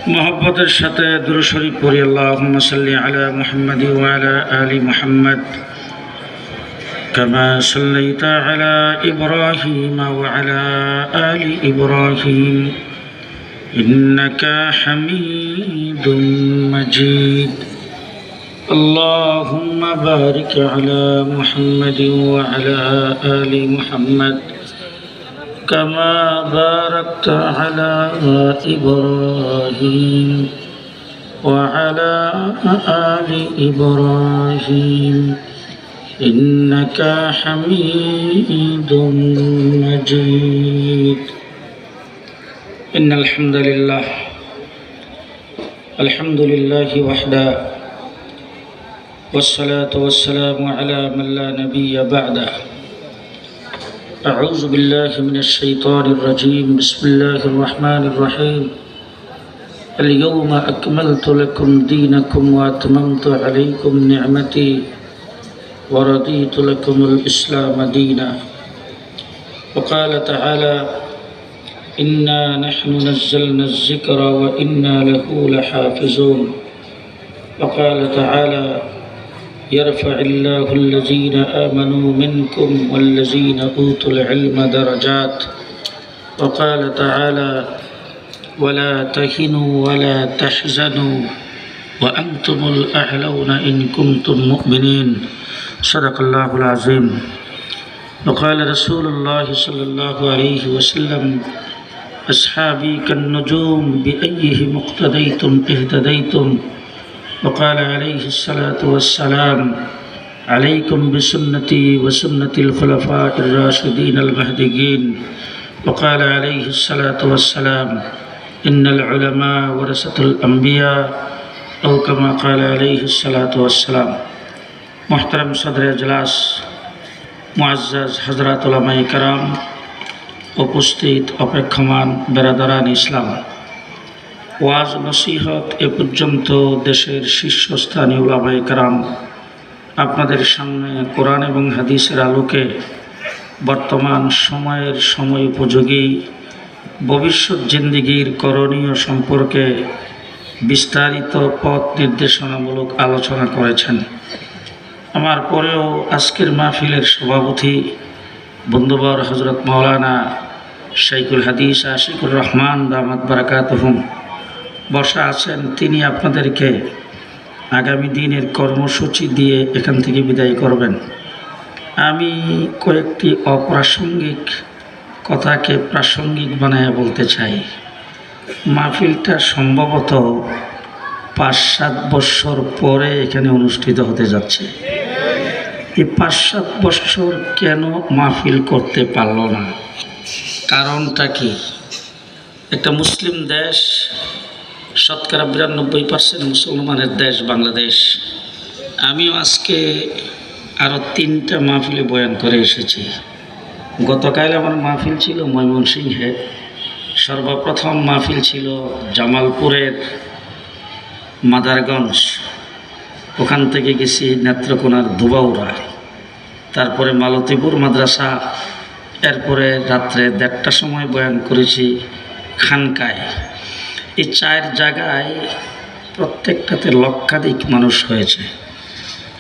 मोहब्बतेर साथे दुरूद शरीफ पढ़ी। अल्लाहुम्मा सल्लि अला मुहम्मद व अला आलि मुहम्मद कमा सल्लैता अला इब्राहीम व अला आलि इब्राहीम इन्नका हमीदुम मजीद। अल्लाहुम्मा बारिक अला मुहम्मद व अला आलि मुहम्मद कमा बारकत अला इब्राहीम व अला आलि इब्राहीम इन्नका हमीदुम मजीद। इन्नल हम्दुलिल्लाह अल्हम्दुलिल्लाहि वहदा वस्सलातु वस्सलामु अला मन ला नबिय्य बअदा। अऊज़ु बिल्लाहि मिनश शैतानिर रजीम। बिस्मिल्लाहिर रहमानिर रहीम। अल यौमा अकमलतु लकुम दीनकुम व अतममतु अलैकुम निअमती व रदीतु लकुमुल इस्लाम दीना। व क़ाल तआला इन्ना नहनु नज़्ज़लना अज़्ज़िक्र व इन्ना लहु लहाफ़िज़ून। व क़ाल तआला यरफ़अिल्लाहु अल्लज़ीना आमनू मिनकुम वल्लज़ीना ऊतुल इल्म दरजात। व क़ाल तआला वला तहिनू वला तहज़नू व अंतुमुल अअलौना इन कुंतुम मुमिनीन। सदक़ल्लाहुल अज़ीम। व क़ाल रसूलुल्लाहि सल्लल्लाहु अलैहि वसल्लम अस्हाबी कन्नुजूम बिअय्यिहिम इक़्तदय्तुम इह्तदय्तुम। व क़ाल अलैहिस्सलातु वस्सलाम अलैकुम बिसुन्नती व सुन्नतिल खुलफ़ाइर राशिदीनिल महदिय्यीन। व क़ाल अलैहिस्सलातु वस्सलाम इन्नल उलमा वरसतुल अंबिया औ कमा क़ाल अलैहिस्सलातु वस्सलाम। मुहतरम सदर इजलास, मुअज़्ज़ज़ हज़रात उलमाए कराम, उपस्थित अपेक्षमान बेरादारान इस्लाम, ওয়াজ নসিহত এ পর্যন্ত দেশের শীর্ষস্থানীয় উলামায়ে কেরাম আপনাদের সামনে কোরআন এবং হাদিসের আলোকে বর্তমান সময়ের সময় উপযোগী ভবিষ্যৎ জিন্দেগির করণীয় সম্পর্কে বিস্তারিত পথ নির্দেশনামূলক আলোচনা করেছেন। আমার পরেও আজকের মাহফিলের সভাপতি বন্ধুবর হযরত মাওলানা শাইখুল হাদিস আশিকুর রহমান দামাত বারাকাতুহুম বসা আছেন। তিনি আপনাদেরকে আগামী দিনের কর্মসূচি দিয়ে এখান থেকে বিদায় করবেন। আমি কয়েকটি অপ্রাসঙ্গিক কথাকে প্রাসঙ্গিক বানায় বলতে চাই। মাহফিলটা সম্ভবত ৫-৭ বছর পরে এখানে অনুষ্ঠিত হতে যাচ্ছে। এই ৫-৭ বছর কেন মাহফিল করতে পারল না? কারণটা কি? একটা মুসলিম দেশ, শতকরা ৯২% মুসলমানের দেশ বাংলাদেশ। আমিও আজকে আরও ৩টা মাহফিলে বয়ান করে এসেছি। গতকাল আমার মাহফিল ছিল ময়মনসিংহে, সর্বপ্রথম মাহফিল ছিল জামালপুরের মাদারগঞ্জ, ওখান থেকে গেছি নেত্রকোনার দুবাউড়া, তারপরে মালতীপুর মাদ্রাসা, এরপরে রাত্রে ১:৩০টার সময় বয়ান করেছি খানকায়। এই ৪ জায়গায় প্রত্যেকটাতে লক্ষাধিক মানুষ হয়েছে।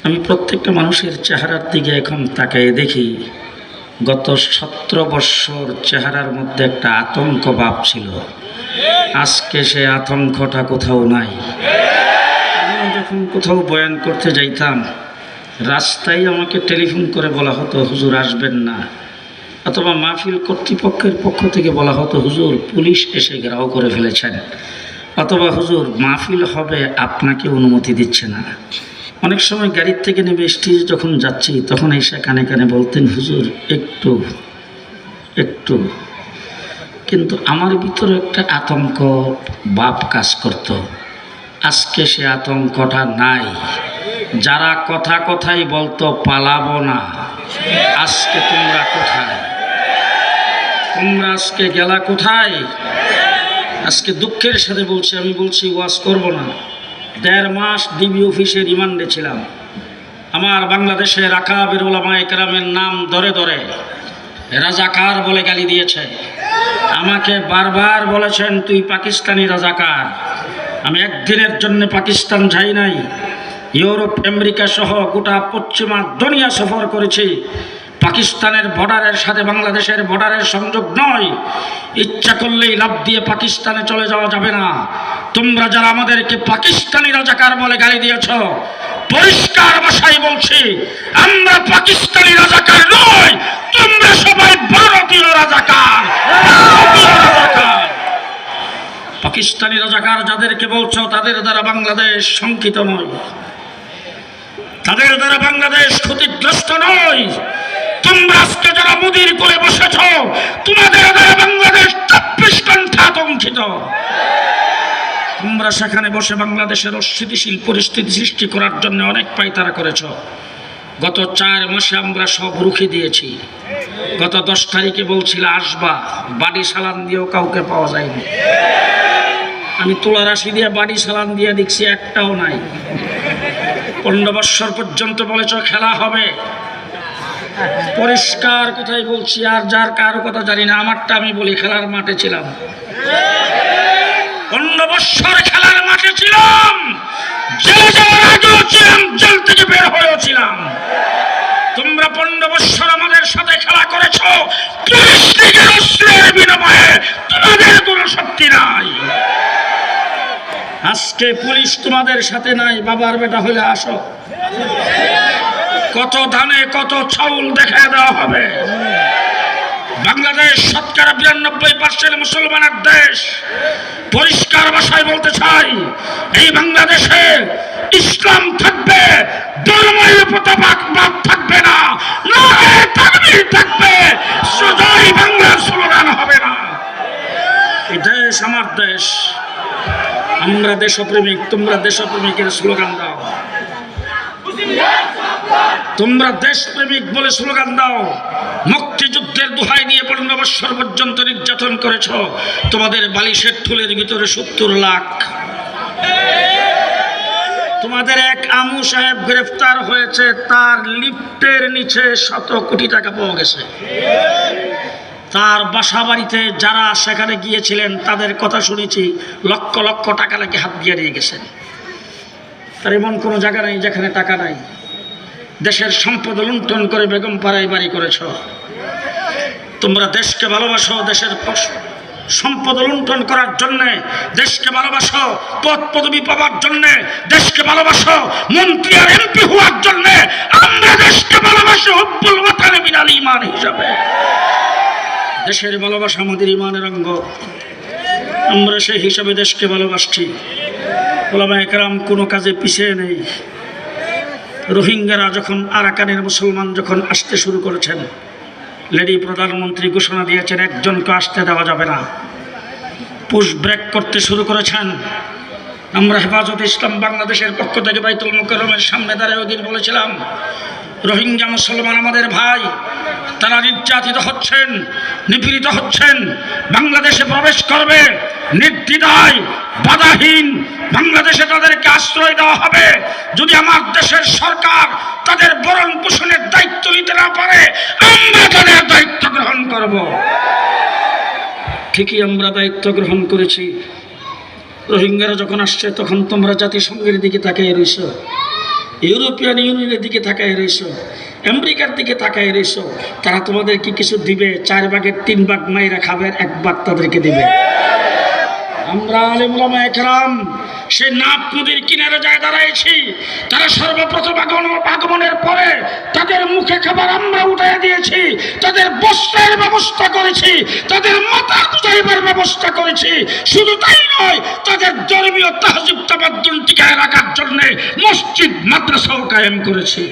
আমি প্রত্যেকটা মানুষের চেহারার দিকে এখন তাকিয়ে দেখি গত ১৭ বছর চেহারার মধ্যে একটা আতঙ্ক ভাব ছিল। আজকে সে আতঙ্কটা কোথাও নাই। আমি যখন কোথাও বয়ান করতে যাইতাম, রাস্তায় আমাকে টেলিফোন করে বলা হতো হুজুর আসবেন না, অথবা মাহফিল কর্তৃপক্ষের পক্ষ থেকে বলা হতো হুজুর পুলিশ এসে ঘেরাও করে ফেলেছেন, অথবা হুজুর মাহফিল হবে আপনাকে অনুমতি দিচ্ছে না। অনেক সময় গাড়ির থেকে নেমে স্টেজে যখন যাচ্ছি তখন এসে কানে কানে বলতেন হুজুর একটু একটু। কিন্তু আমার ভিতরে একটা আতঙ্ক ভাব কাজ করত। আজকে সে আতঙ্কটা নাই। যারা কথা কথাই বলতো পালাবো না, আজকে তোমরা কোথায়? তোমরা আজকে গেলা কোথায়? আজকে দুঃখের সাথে বলছি, আমি বলছি ওয়াজ করব না। ১.৫ মাস ডিবি অফিসে রিমান্ডে ছিলাম। আমার বাংলাদেশের আকাবের উলামায়ে কেরামের নাম ধরে ধরে রাজাকার বলে গালি দিয়েছে। আমাকে বারবার বলেছেন তুই পাকিস্তানি রাজাকার, আমি একদিনের জন্য পাকিস্তান যাই নাই, ইউরোপ আমেরিকা সহ গোটা পশ্চিমা দুনিয়া সফর করেছি। পাকিস্তানের বর্ডারের সাথে বাংলাদেশের বর্ডারের সংযোগ নয়, ইচ্ছা করলেই লাফ দিয়ে পাকিস্তানে চলে যাওয়া যাবে না। তোমরা যারা আমাদেরকে পাকিস্তানি রাজাকার বলে গালি দিয়েছ, পরিষ্কার ভাষায় বলছি, আমরা পাকিস্তানি রাজাকার নই, তোমরা সবাই ভারতীয় রাজাকার। পাকিস্তানি রাজাকার যাদেরকে বলছো তাদের দ্বারা বাংলাদেশ শঙ্কিত নয়, তাদের দ্বারা বাংলাদেশ ক্ষতিগ্রস্ত নয়। তোমরা আজকে যারা মোদির কোলে বসেছ, তোমাদের দ্বারা বাংলাদেশ 24 ঘন্টা আতঙ্কিত। তোমরা সেখানে বসে বাংলাদেশের অস্থিতিশীল পরিস্থিতি সৃষ্টি করার জন্য অনেক পায়তারা করেছ। গত 4 মাসে আমরা সব রুখে দিয়েছি। গত 10 তারিখে বলছিল আসবা, বাড়ি সালান দিয়েও কাউকে পাওয়া যায়নি। আমি তুলা রাশি দিয়ে বাড়ি সালান দিয়ে দেখছি একটাও নাই। 15 বৎসর পর্যন্ত বলেছ খেলা হবে, পরিষ্কার কথাই বলছি, আর যার কারো কথা জানি না, আমারটা আমি বলি, খেলার মাঠে ছিলাম। 15 বৎসর খেলার মাঠে ছিলাম, জেলে যাওয়ার আগেও ছিলাম, জেল থেকে বের হয়েও ছিলাম। তোমরা 15 বৎসর আমাদের সাথে খেলা করেছ, পুলিশ লীগের অস্ত্রের বিনিময়ে তোমাদের কোনো শক্তি নাই। আজকে পুলিশ তোমাদের সাথে নাই, বাবার বেটা হলে আসো, কত ধানে কত চাউল দেখা দেওয়া হবে। বাংলাদেশ 92% মুসলমানের দেশ। পরিষ্কার ভাষায় বলতে চাই, এই বাংলাদেশে ইসলাম থাকবে, ধর্মের পতাকা থাকবে না, নারে তাকবীর থাকবে, জয় বাংলার স্লোগান হবে না। এই দেশ আমার দেশ, আমরা দেশপ্রেমিক, তোমরা দেশপ্রেমিকের স্লোগান দাও। তোমরা দেশপ্রেমিক বলে স্লোগান দাও। মুক্তিযুদ্ধের দোহাই দিয়ে 15 বৎসর পর্যন্ত নির্যাতন করেছ। তোমাদের বালিশের থলের ভিতরে 70 লাখ। তোমাদের এক আমু সাহেব গ্রেফতার হয়েছে, তার লিফটের নিচে 100 কোটি টাকা পাওয়া গেছে। তার বাসা বাড়িতে যারা সেখানে গিয়েছিলেন তাদের কথা শুনেছি, লক্ষ লক্ষ টাকা নাকি হাত দিয়ে নিয়ে গেছেন। তার এমন কোনো জায়গা নেই যেখানে টাকা নাই। দেশের সম্পদ লুণ্ঠন করে বেগম পাড়ায় বাড়ি করেছ। তোমরা দেশকে ভালোবাসো, দেশের সম্পদ লুণ্ঠন করার জন্যে দেশকে ভালোবাসো, পদ পদবি পাওয়ার জন্যে দেশকে ভালোবাসো, মন্ত্রী আর এমপি হওয়ার জন্যে। আমরা দেশকে ভালোবাসি হুব্বুল ওয়াতানে মিনাল ঈমান হিসাবে। দেশের ভালোবাসা আমাদের ঈমানের অঙ্গ, আমরা সেই হিসাবে দেশকে ভালোবাসছি। ওলামায়ে কেরাম কোনো কাজে পিছিয়ে নেই। রোহিঙ্গারা যখন আরাকানের মুসলমান যখন আসতে শুরু করেছেন, লেডি প্রধানমন্ত্রী ঘোষণা দিয়েছেন একজনকে আসতে দেওয়া যাবে না, পুশ ব্রেক করতে শুরু করেছেন। আমরা হেফাজতে ইসলাম বাংলাদেশের পক্ষ থেকে বাইতুল মুকাররমের সামনে দাঁড়িয়ে ওই দিন বলেছিলাম, রোহিঙ্গা মুসলমান আমাদের ভাই, তারা নির্যাতিত হচ্ছেন, নিপীড়িত হচ্ছেন, বাংলাদেশে প্রবেশ করবে নির্দ্বিধায় বাধাহীন, বাংলাদেশে তাদেরকে আশ্রয় দেওয়া হবে। যদি আমার দেশের সরকার তাদের ভরণ পোষণের দায়িত্ব নিতে না পারে, আমরা তাদের দায়িত্ব গ্রহণ করব। ঠিকই আমরা দায়িত্ব গ্রহণ করেছি। রোহিঙ্গারা যখন আসছে তখন তোমরা জাতিসংঘের দিকে তাকিয়ে রয়েছ, ইউরোপিয়ান ইউনিয়নের দিকে তাকায় রয়েছ, আমেরিকার দিকে তাকায় রয়েছ। তারা তোমাদেরকে কিছু দিবে, 4 ভাগের 3 ভাগ মাইরা খাবে, 1 ভাগ তাদেরকে দিবে। আমরা আলেম ওলামায়ে কেরাম সেই নাফ নদীর কিনারে যায় দাঁড়াইছি। তারা সর্বপ্রথম আগমনের পরে তাদের মুখে খাবার আমরা উঠাইয়া দিয়েছি, তাদের বস্ত্রের ব্যবস্থা করেছি, তাদের মাথা গুজাইবার ব্যবস্থা করেছি। শুধু তাই নয়, তাদের ধর্মীয় তাহজিব তামাদ্দুন টিকায় রাখার জন্য মসজিদ মাদ্রাসাও কায়েম করেছি।